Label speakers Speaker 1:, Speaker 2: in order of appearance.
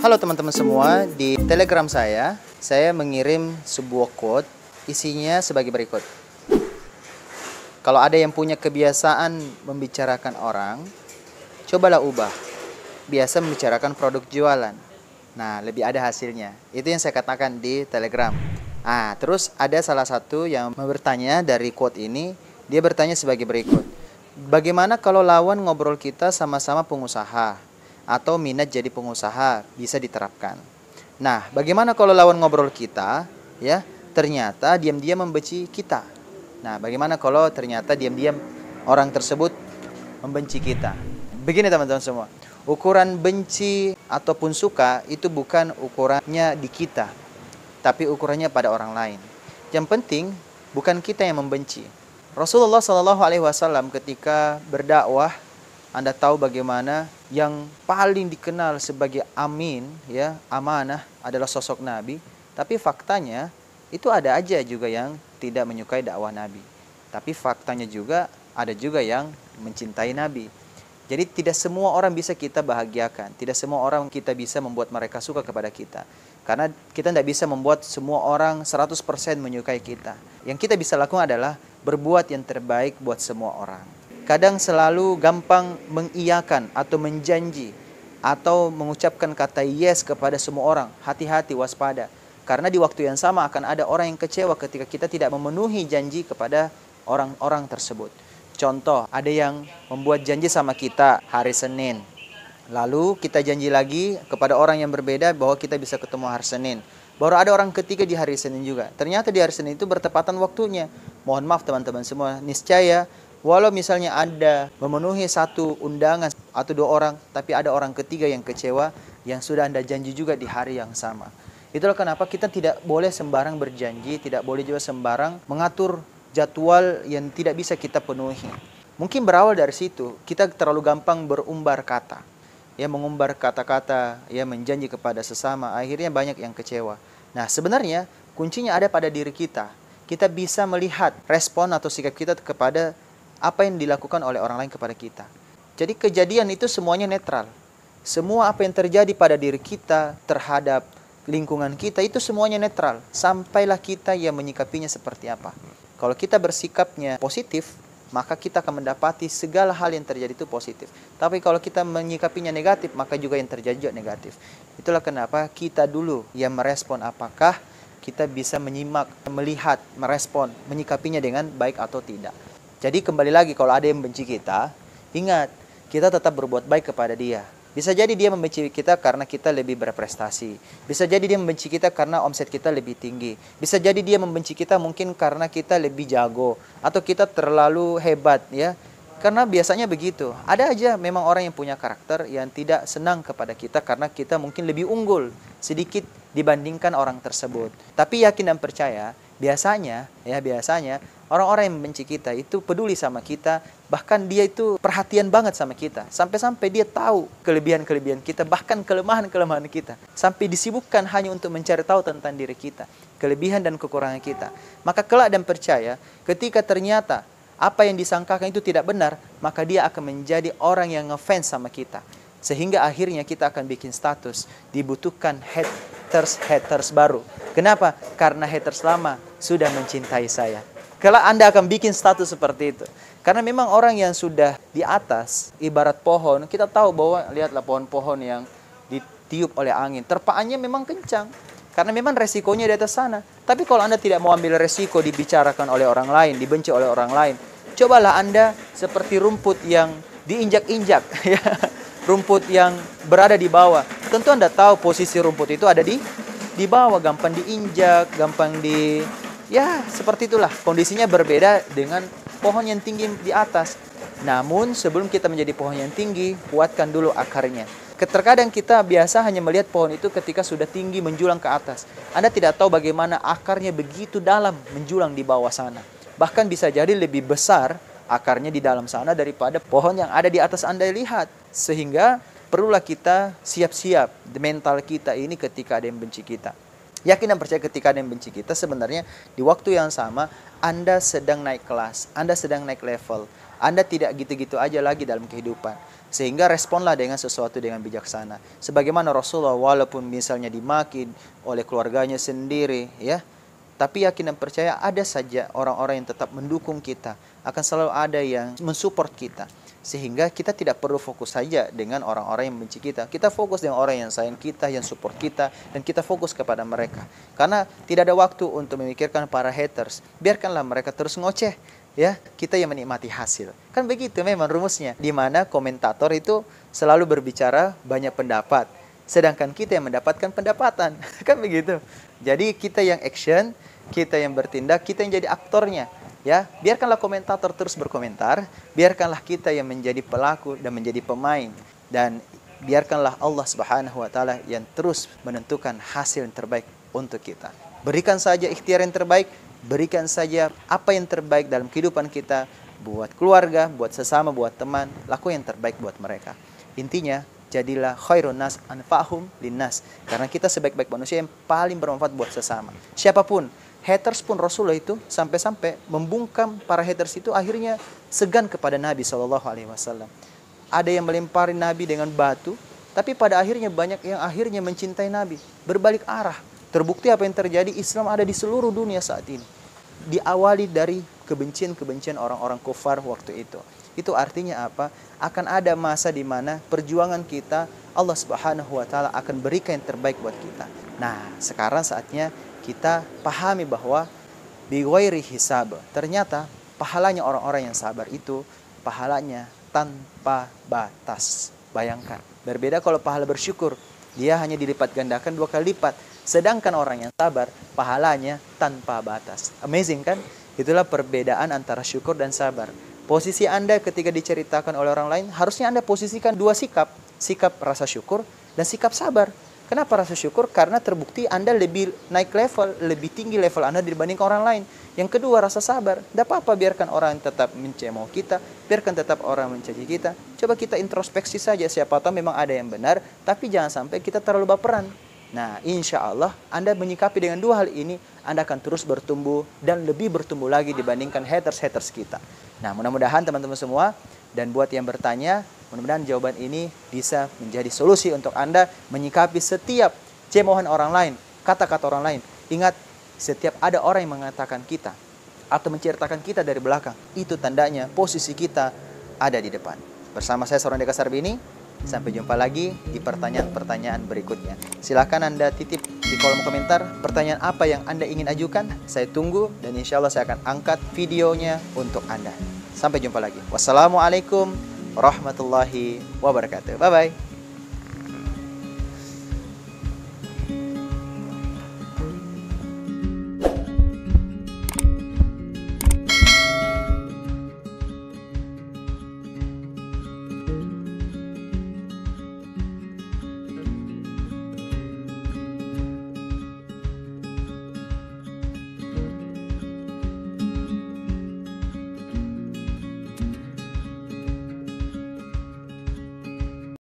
Speaker 1: Halo teman-teman semua, di Telegram saya mengirim sebuah quote, isinya sebagai berikut. Kalau ada yang punya kebiasaan membicarakan orang, cobalah ubah. Biasa membicarakan produk jualan. Nah, lebih ada hasilnya. Itu yang saya katakan di Telegram. Terus ada salah satu yang bertanya dari quote ini, dia bertanya sebagai berikut. Bagaimana kalau lawan ngobrol kita sama-sama pengusaha atau minat jadi pengusaha bisa diterapkan? Nah, bagaimana kalau lawan ngobrol kita ternyata diam-diam membenci kita? Nah, bagaimana kalau ternyata diam-diam orang tersebut membenci kita? Begini teman-teman semua, ukuran benci ataupun suka itu bukan ukurannya di kita, tapi ukurannya pada orang lain. Yang penting bukan kita yang membenci. Rasulullah SAW ketika berdakwah, Anda tahu bagaimana yang paling dikenal sebagai amin, amanah adalah sosok Nabi. Tapi faktanya itu ada aja juga yang tidak menyukai dakwah Nabi. Tapi faktanya juga ada juga yang mencintai Nabi. Jadi tidak semua orang bisa kita bahagiakan. Tidak semua orang kita bisa membuat mereka suka kepada kita. Karena kita tidak bisa membuat semua orang 100% menyukai kita. Yang kita bisa lakukan adalah berbuat yang terbaik buat semua orang. Kadang selalu gampang mengiyakan atau menjanji atau mengucapkan kata yes kepada semua orang. Hati-hati, waspada. Karena di waktu yang sama akan ada orang yang kecewa ketika kita tidak memenuhi janji kepada orang-orang tersebut. Contoh, ada yang membuat janji sama kita hari Senin. Lalu kita janji lagi kepada orang yang berbeda bahwa kita bisa ketemu hari Senin. Baru ada orang ketiga di hari Senin juga. Ternyata di hari Senin itu bertepatan waktunya. Mohon maaf teman-teman semua, niscaya walau misalnya Anda memenuhi satu undangan atau 2 orang, tapi ada orang ketiga yang kecewa yang sudah Anda janji juga di hari yang sama. Itulah kenapa kita tidak boleh sembarang berjanji, tidak boleh juga sembarang mengatur jadwal yang tidak bisa kita penuhi. Mungkin berawal dari situ, kita terlalu gampang berumbar kata. Mengumbar kata-kata, menjanji kepada sesama, akhirnya banyak yang kecewa. Nah, sebenarnya kuncinya ada pada diri kita. Kita bisa melihat respon atau sikap kita kepada apa yang dilakukan oleh orang lain kepada kita. Jadi kejadian itu semuanya netral. Semua apa yang terjadi pada diri kita terhadap lingkungan kita itu semuanya netral. Sampailah kita yang menyikapinya seperti apa. Kalau kita bersikapnya positif, maka kita akan mendapati segala hal yang terjadi itu positif. Tapi kalau kita menyikapinya negatif, maka juga yang terjadi juga negatif. Itulah kenapa kita dulu yang merespon apakah kita bisa menyimak, melihat, merespon, menyikapinya dengan baik atau tidak. Jadi kembali lagi, kalau ada yang membenci kita, ingat, kita tetap berbuat baik kepada dia. Bisa jadi dia membenci kita karena kita lebih berprestasi. Bisa jadi dia membenci kita karena omset kita lebih tinggi. Bisa jadi dia membenci kita mungkin karena kita lebih jago. Atau kita terlalu hebat, Karena biasanya begitu. Ada aja memang orang yang punya karakter yang tidak senang kepada kita karena kita mungkin lebih unggul sedikit dibandingkan orang tersebut. Tapi yakin dan percaya, biasanya orang-orang yang membenci kita itu peduli sama kita, bahkan dia itu perhatian banget sama kita. Sampai-sampai dia tahu kelebihan-kelebihan kita, bahkan kelemahan-kelemahan kita. Sampai disibukkan hanya untuk mencari tahu tentang diri kita, kelebihan dan kekurangan kita. Maka kelak dan percaya, ketika ternyata apa yang disangkakan itu tidak benar, maka dia akan menjadi orang yang ngefans sama kita. Sehingga akhirnya kita akan bikin status, dibutuhkan haters baru. Kenapa? Karena haters lama sudah mencintai saya. Kalau Anda akan bikin status seperti itu. Karena memang orang yang sudah di atas, ibarat pohon, kita tahu bahwa lihatlah pohon-pohon yang ditiup oleh angin. Terpaannya memang kencang. Karena memang resikonya di atas sana. Tapi kalau Anda tidak mau ambil resiko dibicarakan oleh orang lain, dibenci oleh orang lain, cobalah Anda seperti rumput yang diinjak-injak. Rumput yang berada di bawah. Tentu Anda tahu posisi rumput itu ada di bawah. Gampang diinjak, gampang seperti itulah. Kondisinya berbeda dengan pohon yang tinggi di atas. Namun sebelum kita menjadi pohon yang tinggi, kuatkan dulu akarnya. Terkadang kita biasa hanya melihat pohon itu ketika sudah tinggi menjulang ke atas. Anda tidak tahu bagaimana akarnya begitu dalam menjulang di bawah sana. Bahkan bisa jadi lebih besar akarnya di dalam sana daripada pohon yang ada di atas Anda lihat. Sehingga perlulah kita siap-siap mental kita ini ketika ada yang benci kita. Yakin dan percaya ketika ada yang benci kita, sebenarnya di waktu yang sama Anda sedang naik kelas, Anda sedang naik level. Anda tidak gitu-gitu aja lagi dalam kehidupan. Sehingga responlah dengan sesuatu dengan bijaksana. Sebagaimana Rasulullah walaupun misalnya dimaki oleh keluarganya sendiri, ya, tapi yakin dan percaya ada saja orang-orang yang tetap mendukung kita. Akan selalu ada yang mensupport kita. Sehingga kita tidak perlu fokus saja dengan orang-orang yang membenci kita. Kita fokus dengan orang yang sayang kita, yang support kita, dan kita fokus kepada mereka. Karena tidak ada waktu untuk memikirkan para haters. Biarkanlah mereka terus ngoceh, ya. Kita yang menikmati hasil. Kan begitu memang rumusnya. Di mana komentator itu selalu berbicara banyak pendapat, sedangkan kita yang mendapatkan pendapatan. Kan begitu. Jadi kita yang action, kita yang bertindak, kita yang jadi aktornya. Ya, biarkanlah komentator terus berkomentar, biarkanlah kita yang menjadi pelaku dan menjadi pemain, dan biarkanlah Allah Subhanahu wa taala yang terus menentukan hasil yang terbaik untuk kita. Berikan saja ikhtiar yang terbaik, berikan saja apa yang terbaik dalam kehidupan kita, buat keluarga, buat sesama, buat teman, laku yang terbaik buat mereka. Intinya, jadilah khairun nas anfa'hum linnas, karena kita sebaik-baik manusia yang paling bermanfaat buat sesama. Siapapun, haters pun Rasulullah itu sampai-sampai membungkam para haters itu akhirnya segan kepada Nabi SAW. Ada yang melempari Nabi dengan batu, tapi pada akhirnya banyak yang akhirnya mencintai Nabi. Berbalik arah. Terbukti apa yang terjadi, Islam ada di seluruh dunia saat ini. Diawali dari kebencian-kebencian orang-orang kufar waktu itu. Itu artinya apa? Akan ada masa di mana perjuangan kita, Allah Subhanahu wa taala akan berikan yang terbaik buat kita. Nah, sekarang saatnya kita pahami bahwa bighairi hisab. Ternyata pahalanya orang-orang yang sabar itu pahalanya tanpa batas. Bayangkan, berbeda kalau pahala bersyukur, dia hanya dilipat gandakan 2 kali lipat. Sedangkan orang yang sabar pahalanya tanpa batas. Amazing kan? Itulah perbedaan antara syukur dan sabar. Posisi Anda ketika diceritakan oleh orang lain, harusnya Anda posisikan 2 sikap. Sikap rasa syukur dan sikap sabar. Kenapa rasa syukur? Karena terbukti Anda lebih naik level, lebih tinggi level Anda dibandingkan orang lain. Yang kedua, rasa sabar. Tidak apa-apa, biarkan orang tetap mencemooh kita, biarkan tetap orang mencaci kita. Coba kita introspeksi saja, siapa tahu memang ada yang benar, tapi jangan sampai kita terlalu baperan. Nah, insya Allah Anda menyikapi dengan 2 hal ini, Anda akan terus bertumbuh dan lebih bertumbuh lagi dibandingkan haters-haters kita. Nah, mudah-mudahan teman-teman semua, dan buat yang bertanya, mudah-mudahan jawaban ini bisa menjadi solusi untuk Anda menyikapi setiap cemoohan orang lain, kata-kata orang lain. Ingat, setiap ada orang yang mengatakan kita atau menceritakan kita dari belakang, itu tandanya posisi kita ada di depan. Bersama saya Saurona Deka Sarbini, sampai jumpa lagi di pertanyaan-pertanyaan berikutnya. Silakan Anda titip di kolom komentar pertanyaan apa yang Anda ingin ajukan. Saya tunggu dan insya Allah saya akan angkat videonya untuk Anda. Sampai jumpa lagi. Wassalamualaikum warahmatullahi wabarakatuh. Bye-bye.